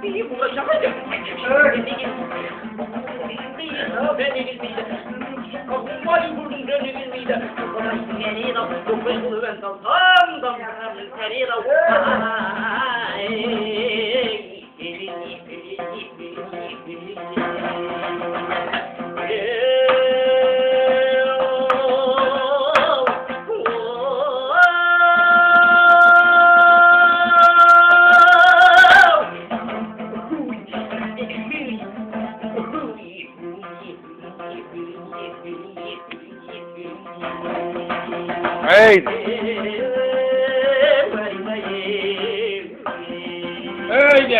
Bir uğraşamayacağım. Beni bilmeyecek. Vay vurdum beni bilmeyecek. Seni de çok beşkulu ben dalsam. Seni de Haydi. Haydi.